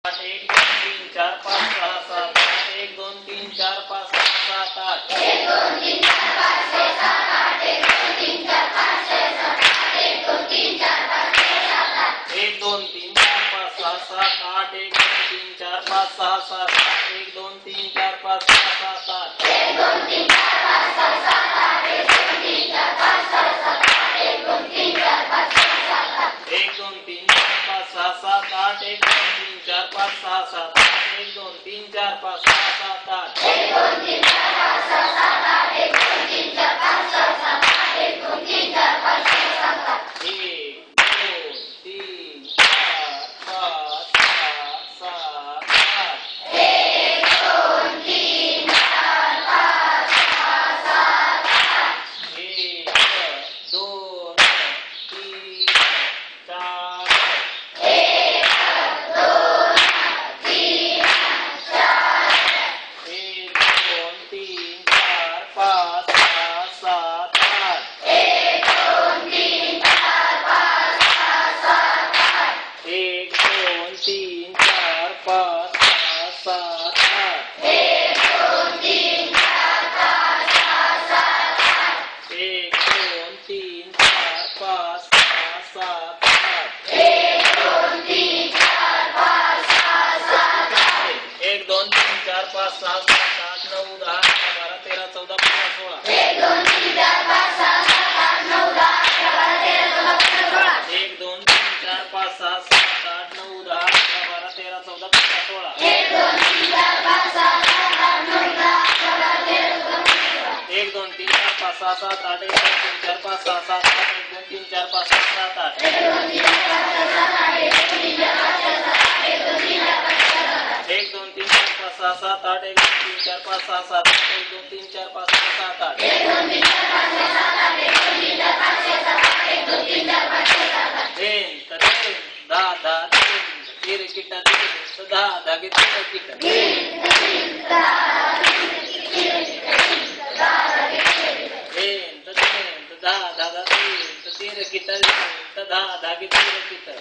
1 2 3 4 5 6 7 1 2 3 4 5 6 7 8 1 2 3 4 5 6 7 8 1 2 3 4 5 6 7 8 1 2 3 4 5 6 7 8 1 2 3 4 5 6 7 8 1 2 3 4 5 6 7 8 1 2 3 4 5 6 7 8 1 2 3 4 5 6 7 8 1 2 3 4 5 6 7 8 1 2 3 4 5 6 7 8 1 2 3 4 5 6 7 8 1 2 3 4 5 6 7 8 1 2 3 4 5 6 7 8 1 2 3 4 5 6 7 8 1 2 3 4 5 6 7 8 1 2 3 4 5 6 7 8 1 2 3 kita